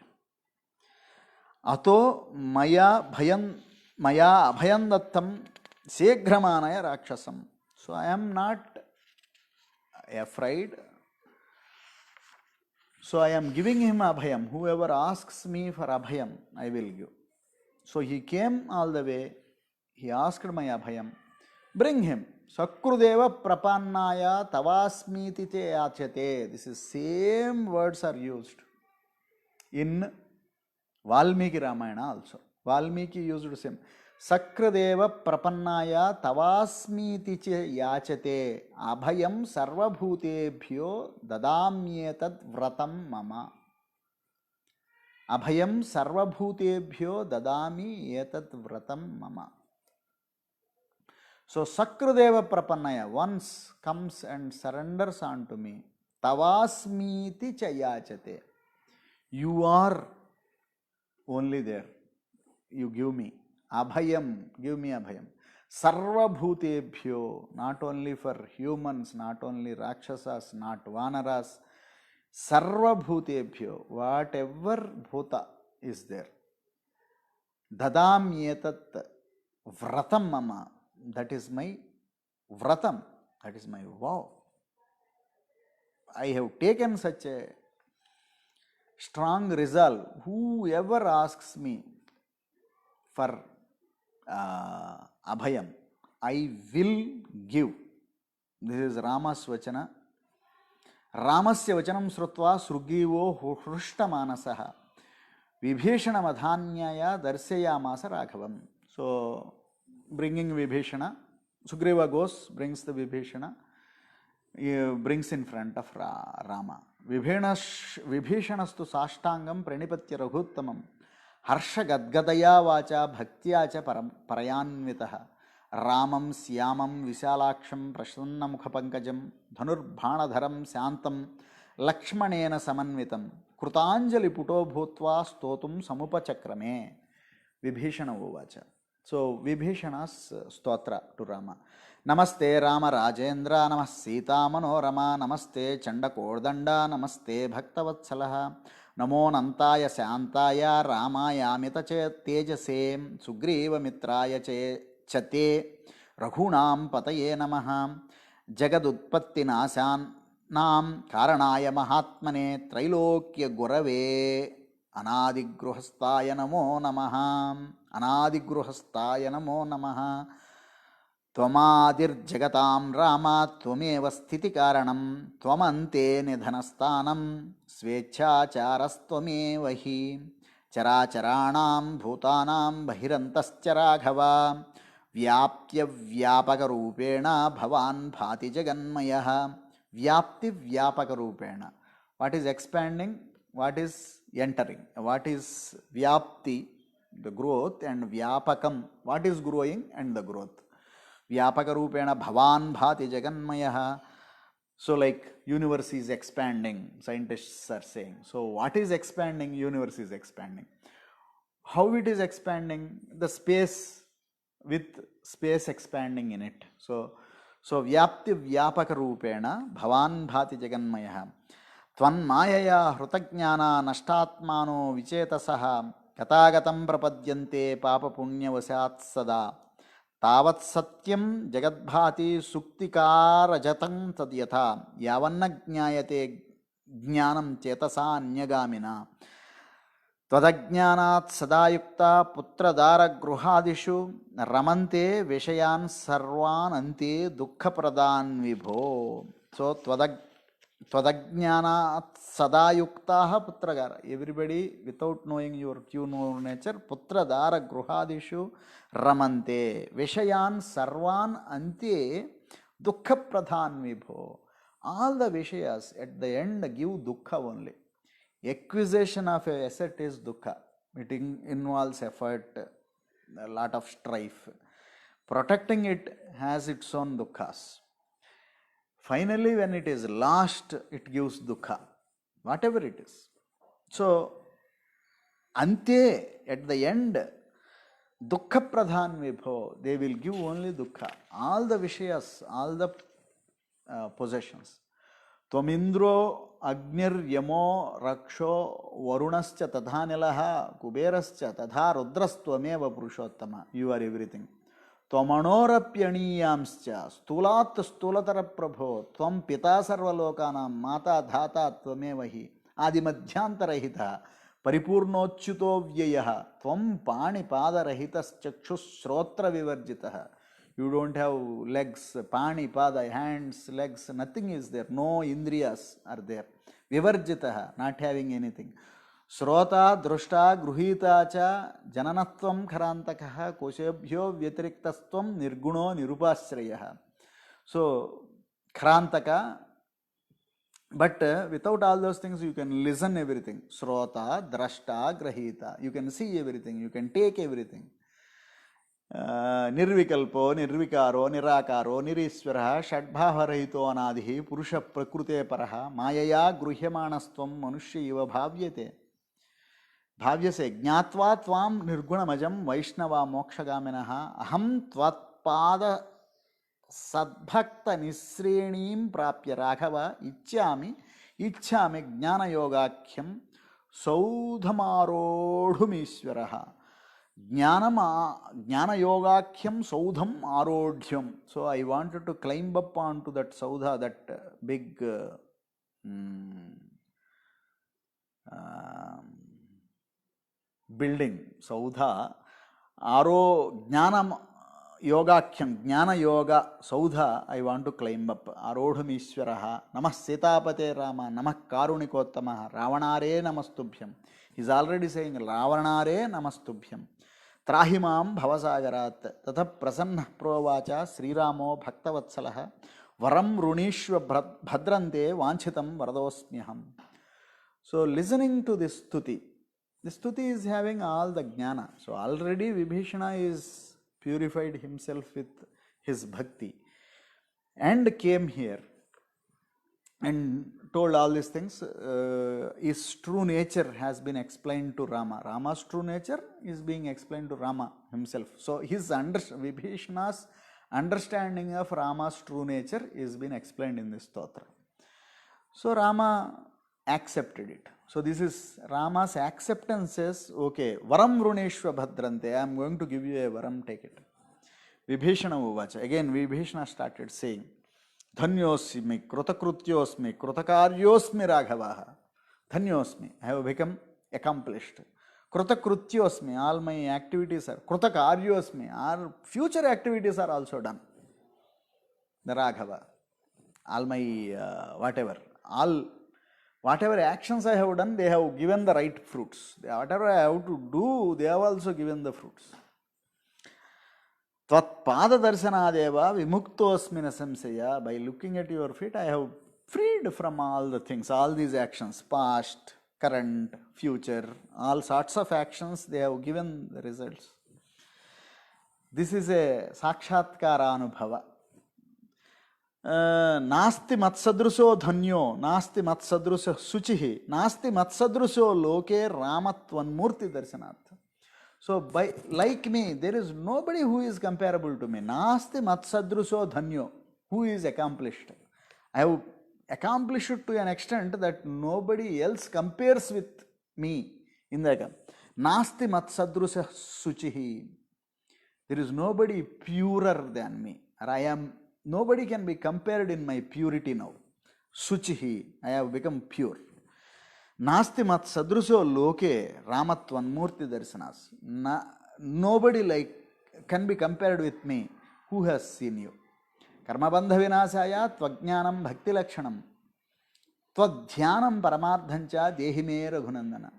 Ato maya abhayam dattam seghramanaya rakshasam. So I am not afraid. So I am giving him abhayam. Whoever asks me for abhayam, I will give. So he came all the way. He asked my abhayam. Bring him. Sakrudeva prapannaya tavasmiti te achate. This is same words are used in Valmiki Ramayana also. Valmiki used the same. Sakradeva prapannaya tavasmiti che yachate abhayam sarvabhutebhyo dadamyetat vratam mama. Abhayam sarvabhutebhyo dadami etat vratam mama. So Sakradeva prapannaya once comes and surrenders unto me. Tavasmiti cha yachate. You are only there. You give me. Abhayam, give me abhayam. Sarva bhutebhyo, not only for humans, not only rakshasas, not vanaras. Sarva bhutebhyo, whatever bhuta is there. Dadam yetat vratam mama, that is my vratam, that is my vow. I have taken such a strong resolve. Whoever asks me for abhayam, I will give. This is Rama's vachana. Ramasya vachanam srutva srugivo hrushtamanasaha Vibhishana madhanyaya darsayamasa Raghavam. So bringing Vibhishana, Sugriva goes, brings the Vibhishana, brings in front of Rama. Vibhishanastu sashtangam pranipatya raghuttamam harsha gadgadaya vacha bhaktya cha parayanvitaha Ramam syamam visalaksham prasanna mukhapankajam dhanurbhanadharam syantam lakshmanena samanvitam krutanjali puto bhutva stotum samupachakrame. Vibhishana uvacha. So Vibhishana's stotra to Rama. Namaste Rama Rajendra, Namas Sita Manorama, Namaste Chandakordanda, Namaste Bhaktavatsalaha, Namo Nantaya Santaya, Ramaya Amita Tejase, Sugriva Mitraya Chate, Raghunam Pataye Namaha, Jagadutpatti Nasan Nam Karanaya Mahatmane, Trailokya Gurave, Anadigruhastaya Namo Namaha, Anadigruhastaya Namo Namaha. త్వమాదిర్జగతాం Rama త్వమేవ స్థితి కారణం త్వమంతే నిధనస్థానం స్వేచ్ఛాచారస్త్వమేవ హి చరాచరాణాం భూతానాం బహిరంతశ్చ రాఘవ వ్యాప్య వ్యాపక రూపేణ భవాన్ భాతి జగన్మయః. వ్యాప్తి వ్యాపక రూపేణ, what is expanding, what is entering, what is వ్యాప్తి ద గ్రోత్ అండ్ వ్యాపకం what is growing and the growth. వ్యాపక రూపేణ భవాన్ భాతి జగన్మయః. So like universe is expanding, scientists are saying. So what is expanding? Universe is expanding. How it is expanding? The space with space expanding in it. So vyapti vyapaka rupena bhavan bhati jaganmayah. Tvanmayaya hrutajnana nashtatmano vichetasaha katagatam prapadyante papa punyavasat sada. తావత్ సత్యం జగద్భాతి సుక్తికారజతం తద్యథా యావన్న జ్ఞాయతే జ్ఞానం చేతసా అన్యగామిన త్వదజ్ఞానాత్ సదాయుక్త పుత్రదారగృహాదిషు రమంతే విషయాన్ సర్వాన్ అంతే దుఃఖప్రదాన్ విభో. So త్వదజ్ఞానాత్ సదాయుక్తా పుత్రగార, everybody without knowing your true nature, పుత్రదారగృహాదిషు రమంతే విషయాన్ సర్వాన్ అంతే దుఃఖప్రధాన్ విభో. ఆల్ ద విషయాస్ ఎట్ ద ఎండ్ గివ్ దుఃఖ only. Acquisition of a asset is dukkha. It involves effort, a lot of strife. Protecting it has its own dukkhas. Finally, when it is lost, it gives dukkha, whatever it is. So, ante, at the end, dukkha pradhan vibho, they will give only dukkha. All the vishayas, all the possessions. త్వమింద్రో అగ్నిర్యమో రక్షో వరుణశ్చ తథా నిలః కుబేరశ్చ తథా రుద్రస్త్వమేవ పురుషోత్తమ. You are everything. త్వమణోరప్యణీయాంశ్చ స్థూలాత్ స్థూలతర ప్రభో త్వం పితా సర్వలోకానాం మాతా ధాతా త్వమేవ హి ఆదిమధ్యాంతరహిత పరిపూర్ణోచ్యుతో వ్యయః త్వం పాణిపాదరహితశ్చక్షుశ్రోత్ర వివర్జితః. You don't have legs, pani, pada, hands, legs, nothing is there. No indriyas are there. Vivarjitaha, not having anything. Srota, drushta, gruhita cha, jananatvam kharantakaha, koshebhyo vyatiriktasvam nirguno nirupasrayaha. So, kharantaka, but without all those things you can listen everything. Srota, drashta, grahita, you can see everything, you can take everything. నిర్వికల్పో నిర్వికారో నిరాకారో నిరీశ్వర షడ్భావరహితో అనాది పురుష ప్రకృతే పరః మాయయా గృహ్యమాణస్త్వం మనుష్య ఇవ భావ్యతే. భావ్యసే జ్ఞాత్వా త్వాం నిర్గుణమజం వైష్ణవ మోక్షగామినః అహం త్వత్పాద సద్భక్త నిశ్రేణీం ప్రాప్య రాఘవ ఇచ్ఛామి జ్ఞానయోగాఖ్యం సౌధమారోఢుమీశ్వరః. జ్ఞానయోగాఖ్యం సౌధం ఆరోఢ్యం. So I wanted to climb up on to that సౌధ, దట్ బిగ్ బిల్డింగ్ సౌధ. జ్ఞానం యోగాఖ్యం జ్ఞానయోగ సౌధ I want to climb up. ఆరోఢుమీశ్వర. నమః సీతాపతే రామ, నమః కారుణికోత్తమ, రావణారే నమస్తుభ్యం. ఈజ్ ఆల్రెడీ సేయింగ్ రావణారే నమస్తుభ్యం. త్రాహిమాం భవసాగరాత్. తత ప్రసన్న ప్రోవాచ శ్రీరామో భక్తవత్సలః వరం రుణీష్వ భద్రంతే వాంఛితం వరదోస్మ్యహం. సో లిసనింగ్ టు దిస్ స్తుతి, దిస్ స్తుతి ఈజ్ హ్యావింగ్ ఆల్ ద జ్ఞాన. So already Vibhishana is purified himself with his bhakti and came here and told all these things. His true nature has been explained to Rama. Rama's true nature is being explained to Rama himself. So his Vibhishana's understanding of Rama's true nature is being explained in this stotra. So Rama accepted it. So this is Rama's acceptance says, okay, varam runeshva bhadrante, I am going to give you a varam, take it. Vibhishana uvacha. Again Vibhishana started saying, dhanyosmi krutakrutyosmi krutakaryosmi raghavaha. Dhanyosmi, I have become accomplished. Krutakrutyosmi, all my activities are, krutakaryosmi, our future activities are also done. the Raghava, all my whatever actions I have done, they have given the right fruits. Whatever I have to do, they have also given the fruits. Tvatpada darshanadeva vimuktosmina samsaya. By looking at your feet, I have freed from all the things, all these actions, past, current, future, all sorts of actions, they have given the results. This is a sakshatkara anubhava. नास्ति मत्सदृशो धन्यो नास्ति मत्सदृशो शुचिः नास्ति मत्सदृशो लोके रामत्वन्मूर्ति दर्शनार्थ. So by like me, there is nobody who is comparable to me. Nasti matsadruso dhanyo, who is accomplished. I have accomplished it to an extent that nobody else compares with me in that. Nasti matsadrusa suchihi. There is nobody purer than me. Or nobody can be compared in my purity now. Suchihi, I have become pure. Nasti mat sadruso loke ramatvan murti darsanas. Nobody can be compared with me who has seen you. Karma bandha vinasaya tvajnanam bhakti lakshanam tvadhyanam paramardhancha dehime raghunandana.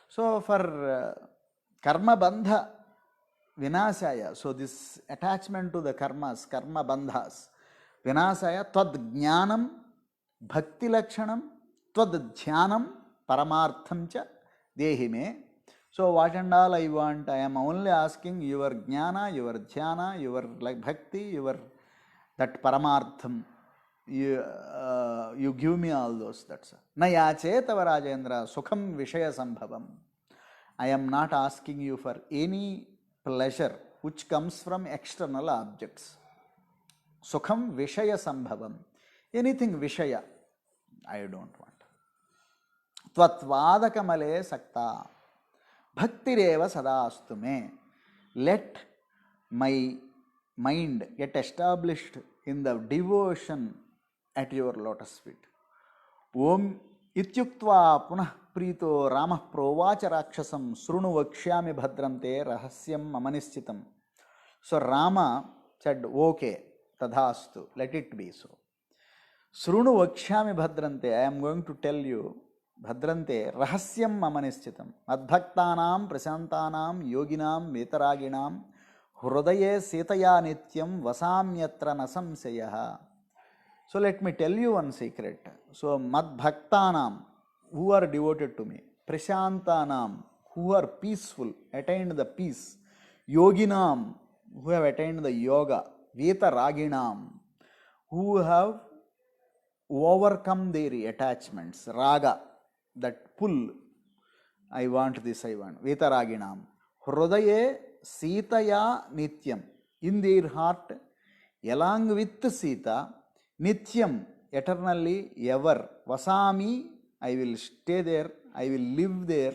So for karma bandha vinasaya, so this attachment to the karmas, karma bandhas, vinasaya tvadjnanam bhakti lakshanam tvadhyanam paramarthamcha dehime. So what and all I want, I am only asking your jnana, your dhyana, your bhakti, your that paramartham. You give me all those. That's Nayache tava Rajendra sukham vishaya sambhavam. I am not asking you for any pleasure which comes from external objects. Sukham vishaya sambhavam. Anything vishaya, I don't want. Tvatvada kamale sakta. Bhaktireva sadaastu me. Let my mind get established in the devotion at your lotus feet. Om ityuktva punah prito ramah provacha rakshasam srunu vakshyami bhadrante rahasyam mamanischitam. So Rama said, okay, tadhastu, let it be so. Srunu vakshyami bhadrante, I am going to tell you, bhadrante rahasyam mamanischitam. Madbhaktanam prasantanam yoginam vetaraginam hrudaye sitaya nityam vasamyatra nasamsayaha. So let me tell you one secret. So madbhaktanam, who are devoted to me, prashantanam, who are peaceful, attained the peace, yoginam, who have attained the yoga, vetaraginam, who have overcome their attachments, raga, that pull, I want this, I want, vetaraginam, hrudaye sitaya nityam, in their heart, along with Sita, nityam, eternally, ever, vasami, I will stay there, I will live there.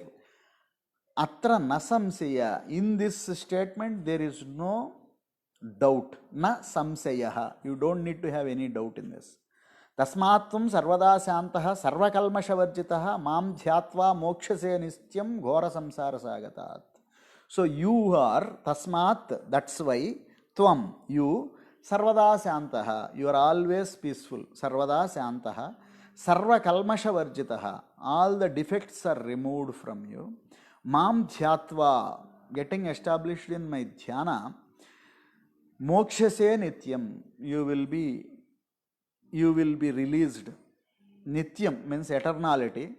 Atra nasamsaya, in this statement there is no doubt. Na samsayaha, you don't need to have any doubt in this. Tasmatvam sarvada shantaha sarvakalmashavarjitaha mam dhyatva mokshase nityam ghora samsara sagatat. So you are, tasmat, that's why, tvam, you, sarvada shantaha, you are always peaceful, sarvada shantaha, sarva kalmasha varjitaha, all the defects are removed from you. Mam dhyatva, getting established in my dhyana, mokshase nityam, you will be released. Nityam means eternality.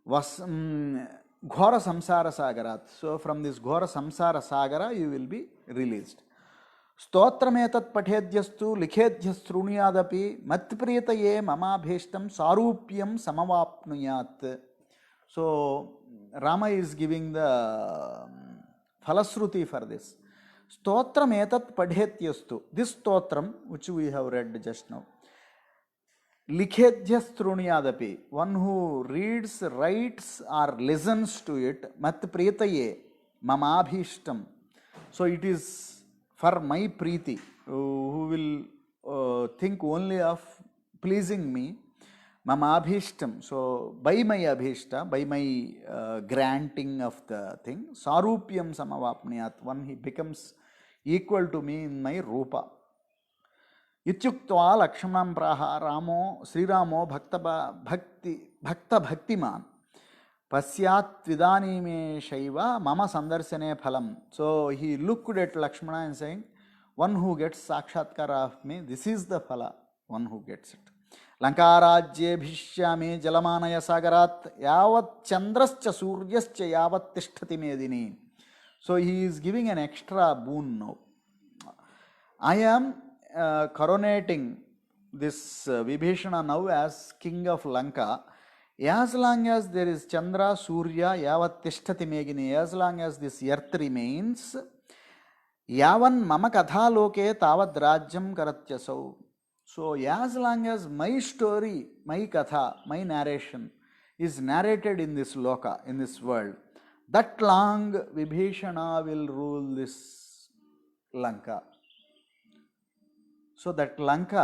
Ghora samsara sagarat. So from this ghora samsara sagara you will be released. Stotrametat pathedhyastu likhedhyastruniyadapi matpritaye mamabheshtam sarupyam samavapnuyat. So Rama is giving the phalasruti for this. Stotrametat padhetyastu. This stotram which we have read just now. Likhedhyastruniyadapi. One who reads, writes or listens to it. Matpritaye mamabhishtam. So it is for my preeti, who will think only of pleasing me, mama abhishtam, so by my abhishta, by my granting of the thing, sarupyam samavapniyat, one he becomes equal to me in my rupa. ఇత్యుక్త్వా లక్ష్మణం ప్రాహ రామో శ్రీరామో భక్తభక్తిమాన్ పశ్యాత్విదానీమేషైవ మమ సందర్శనే ఫలం. So he looked at Lakshmana and saying, one who gets సాక్షాత్కార of me, this is the ఫల, one who gets it. లంకారాజ్యేభిష్యామి జలమానయ సాగరాత్ యావత్ చంద్రశ్చ సూర్యశ్చ యావత్ తిష్టతి మేదిని. So he is giving an extra boon now. I am coronating this Vibhishana now as king of Lanka. As long as there is Chandra, Surya, yavat tishtati megini, as long as this earth remains, yavan mama katha loke tavad rajyam karatyasau. So as long as my story, my katha, my narration is narrated in this loka, in this world, that long Vibhishana will rule this Lanka. So that Lanka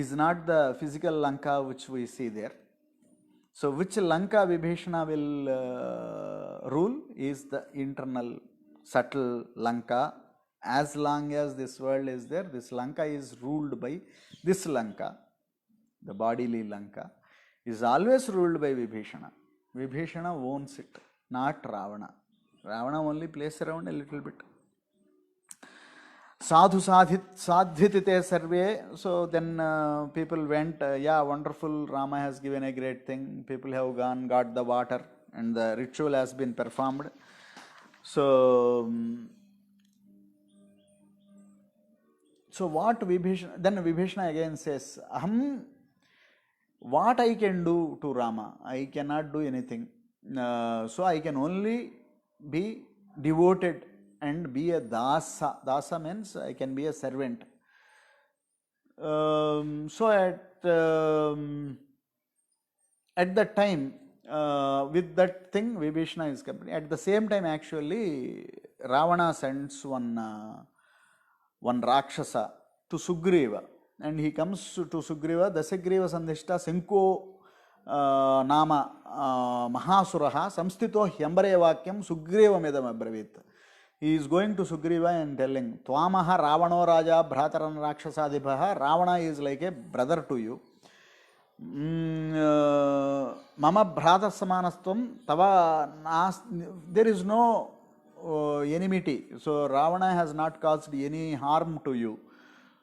is not the physical Lanka which we see there. So which Lanka Vibhishana will rule is the internal subtle Lanka. As long as this world is there, this Lanka is ruled by this Lanka, the bodily Lanka, is always ruled by Vibhishana. Vibhishana owns it, not Ravana. Ravana only plays around a little bit. Sadhu sadhitite sarve. So then people went, yeah, wonderful, Rama has given a great thing. People have gone, got the water, and the ritual has been performed. So what Vibhishana, then Vibhishana again says, what I can do to Rama? I cannot do anything. So I can only be devoted and be a dasa. Dasa means I can be a servant. So at that time, with that thing, Vibhishana is company. At the same time, actually, Ravana sends one Rakshasa to Sugriva, and he comes to Sugriva. Dasagriva Sandhishta Senko Nama Mahasuraha Samstito Hyambare Vakyam Sugriva Medam Abravit. He is going to Sugriva and telling, Twamaha Ravano Raja Bhrataran Rakshasadibhaha. Ravana is like a brother to you. Mama Bhrata Samanastum Tava Nas. There is no enmity. So Ravana has not caused any harm to you.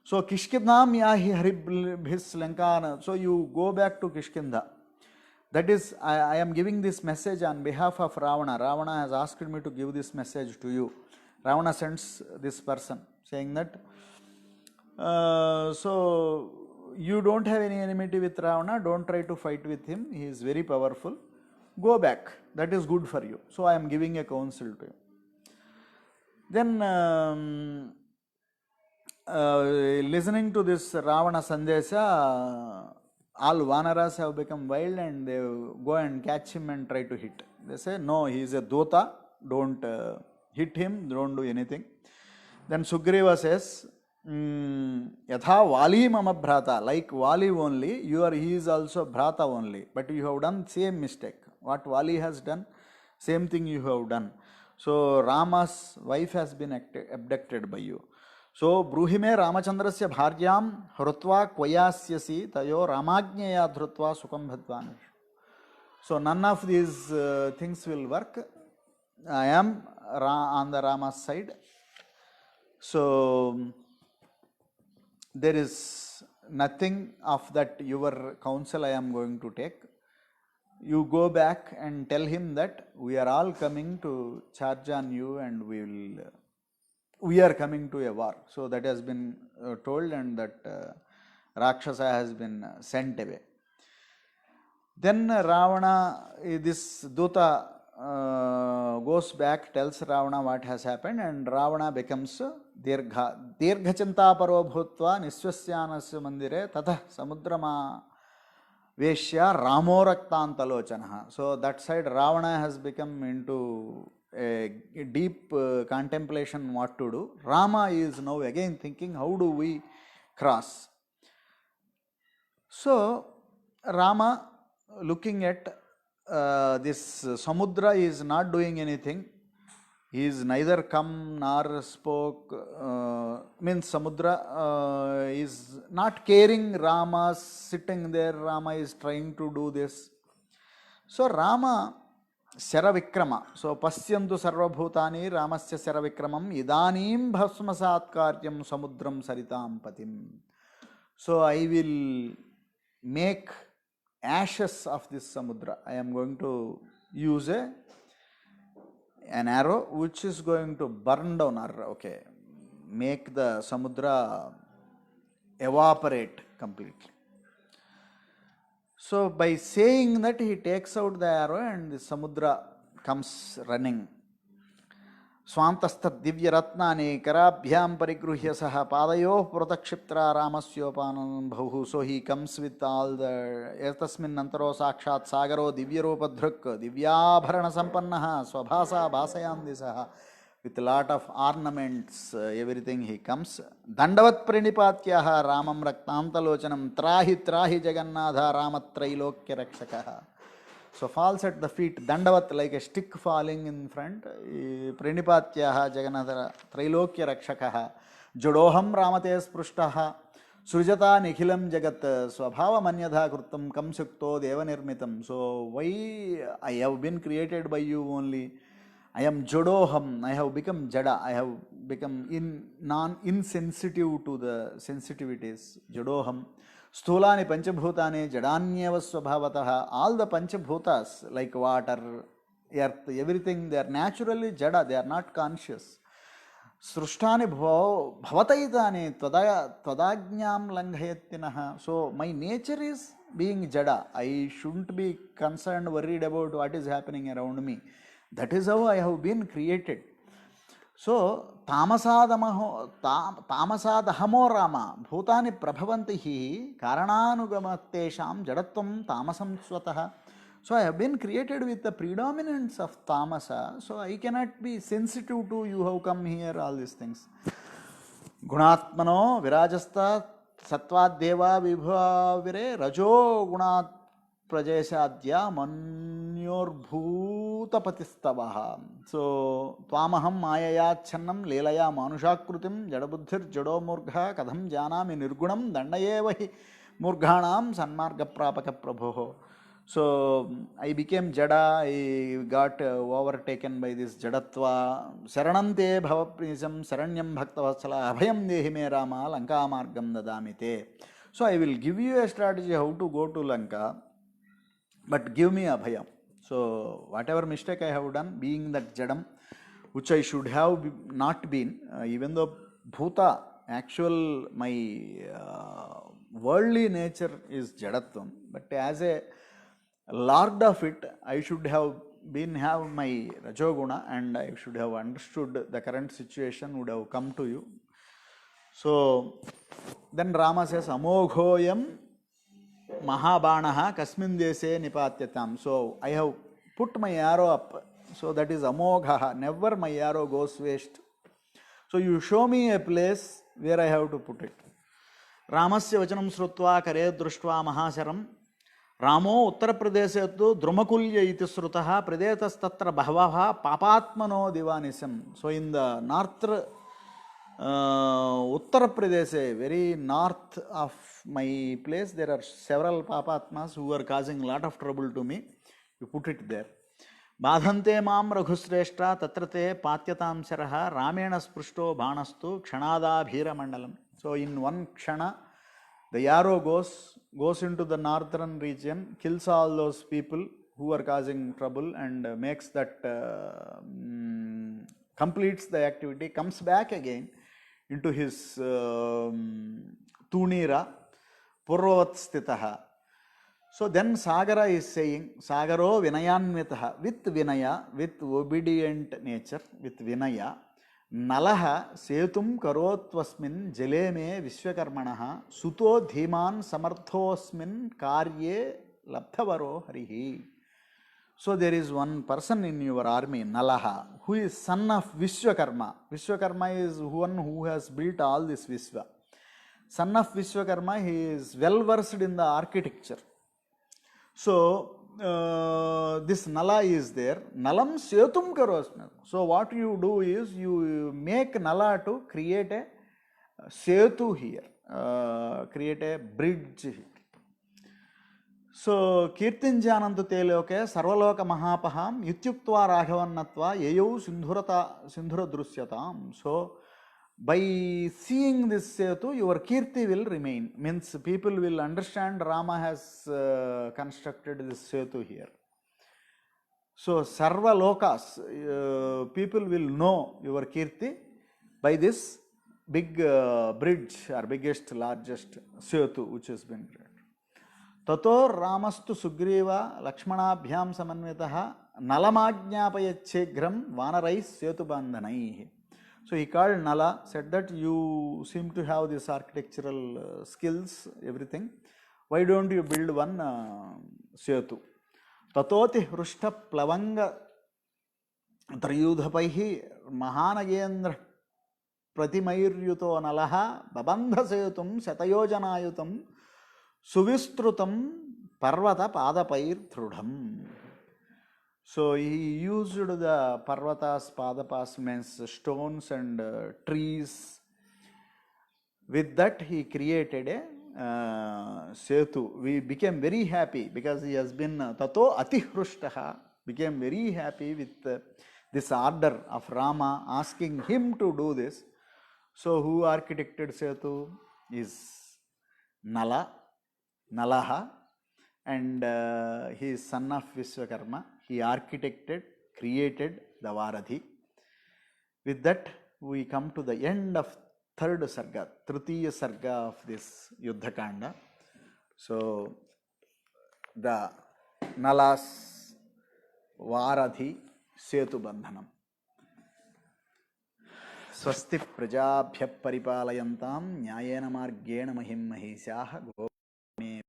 So Kishkindham Yahi Haribhis Lankana. So you go back to Kishkindha. That is, I am giving this message on behalf of Ravana. Ravana has asked me to give this message to you. Ravana sends this person saying that, so you don't have any enmity with Ravana, don't try to fight with him, he is very powerful, go back, that is good for you. So I am giving a counsel to you. Then listening to this Ravana Sandesha, all Vanaras have become wild and they go and catch him and try to hit. They say, no, he is a Dota, don't hit him, don't do anything. Then Sugriva says, Yatha Vali Mama Bhrata, like Vali only, he is also Bhrata only, but you have done same mistake. What Vali has done, same thing you have done. So Rama's wife has been abducted by you. So Bruhime Ramachandrasya Bharyam Hrutva Kvayasyasi Tayo Ramajnaya Dhrutva Sukham Bhadvanish. So none of these things will work. I am on the Rama's side. So there is nothing of that your counsel I am going to take. You go back and tell him that we are all coming to charge on you and we are coming to a war. So that has been told, and that Rakshasa has been sent away. Then Ravana, this Duta goes back, tells Ravana what has happened, and Ravana becomes Dirghachanta Paro Bhutva Niswasyanasya Mandire Tatha Samudrama Veshya Ramo Raktantalochanaha. So that side Ravana has become into a deep contemplation what to do. Rama is now again thinking, how do we cross? So Rama, looking at this Samudra is not doing anything. he is neither come nor spoke, means Samudra is not caring. Rama sitting there, Rama is trying to do this. So Rama Sharavikrama, so Pasyantu Sarvabhutani Ramasya Sharavikramam Idanim Bhasmasat Karyam Samudram Saritam Patim. So I will make ashes of this Samudra. I am going to use an arrow which is going to burn down, or okay, make the Samudra evaporate completely. So by saying that, he takes out the arrow and the Samudra comes running. Swantasthat divyaratnani karabhyam parigruhya saha padayoh pradakshiptra ramasyopanam bhavu. So he comes with all the etasmin antaro sakshat sagaro divyaropadhruk divyabharana sampannaha swabhasa bhasayandisaha. With a lot of ornaments, everything he comes. Dandavat pranipatyaha ramam raktantalocanam trahi trahi jagannatha ramatrailokya rakshakaha. So falls at the feet, dandavat, like a stick falling in front. Pranipatyaha jagannatha trailokya rakshakaha jodoham ramate sprushtaha srujata nikhilam jagat swabhava manyadha krutam kamsukto devanirmitam. So why I have been created by you only? I am Jodoham, I have become Jada, I have become insensitive to the sensitivities. Jodoham. Stulani Panchabhutani, Jadanyeva Swabhavataha. All the Panchabhutas, like water, earth, everything, they are naturally Jada, they are not conscious. Srushtani Bhavataitani Twadajñam Langhayatinaha. So my nature is being Jada. I shouldn't be concerned, worried about what is happening around me. That is how I have been created. So tamasadahammo Rama bhutani prabhavantihi karananugamattesham jadatvam tamasam swataha. So I have been created with the predominance of tamasa. So I cannot be sensitive to you have come here, all these things. Gunatmano virajasta satvad deva vibhavire rajo gunat prajasadya manyorbhutapatistavaha. So twamaham mayayachannam leelaya manushakrutim jadabuddhir jado murgha kadham janami nirgunam dandayevahi murghanam sanmarga prapaka prabhoho. So I became Jada, I got overtaken by this Jadatva. Saranante bhavaprinisam saranyam bhaktavatsala abhayam dehi me Rama lanka margam dadamite. So I will give you a strategy how to go to Lanka, but give me abhayam. So whatever mistake I have done, being that Jadam, which I should have not been, even though Bhuta, actual my worldly nature is Jadatvam, but as a lord of it, I should have my Rajoguna, and I should have understood the current situation would have come to you. So then Rama says, Amoghoyam Mahabanaha Kasmin Dese Nipatyatam. So I have put my arrow up. So that is Amoghaha. Never my arrow goes waste. So you show me a place where I have to put it. Ramasya Vachanam Srutva Kare Društva Mahasaram Ramo Uttara Pradesh tu Drumakulya iti Srutaha Pradetas Tatra Bhavaha Papatmano Divanisam. So in the north Uttara Pradesh, very north of my place, there are several Papatmas who are causing a lot of trouble to me. You put it there. Badhante mam Raghusreshta tatrate patyatam saraha Ramena sprushto bhanastu kshanada bhira mandalam. So in one kshana, the arrow goes into the northern region, kills all those people who are causing trouble, and makes that completes the activity, comes back again into his Tunira, Purvavat Stitaha. So then Sagara is saying, Sagaro Vinayanvitaha, with Vinaya, with obedient nature, with Vinaya, Nalaha Setum Karotvasmin Jeleme Vishwakarmanaha Suto Dhiman Samarthosmin Karye Labdhavaro Harihi. So there is one person in your army, Nalaha, who is son of Vishwakarma. Vishwakarma is one who has built all this Vishwa. Son of Vishwakarma, he is well versed in the architecture. So this Nala is there. Nalam Setum Karosmi. So what you do is you make Nala to create a Setu here, create a bridge here. So Kirtinjanantu Teloke, Sarvaloka Mahapaham, Yutyuktva Raghavannatva, Yayau Sindhura Drusyatam. So by seeing this Setu, your Kirti will remain. Means people will understand Rama has constructed this Setu here. So Sarva Lokas, people will know your Kirti by this big bridge or biggest, largest Setu which has been created. Tato Ramastu Sugriva Lakshmanabhyam Samanvitaha Nalamajñapayacchegram Vanarais Setu Bandhanaihi. So he called Nala, said that you seem to have this architectural skills, everything. Why don't you build one Setu? Tatoti Hrushta Plavanga Triyudhapaihi Mahanagendra Pratimayuryuto Nalaha Babandha Setum Satayojanayutam Suvistrutam Parvata Padapair Thrudham. So he used the Parvatas, Padapas means stones and trees. With that he created a Setu. We became very happy because he has been Tato Atihrushtaha, became very happy with this order of Rama asking him to do this. So who architected Setu is Nalaha, and he is son of Vishwakarma. He architected, created the Varadhi. With that, we come to the end of third sarga, Tritiya sarga of this Yuddhakanda. So, the Nalas Varadhi Setu Bandhanam. Swasti Prajabhya Paripalayantam Nyayena Margena Mahim Mahisyaha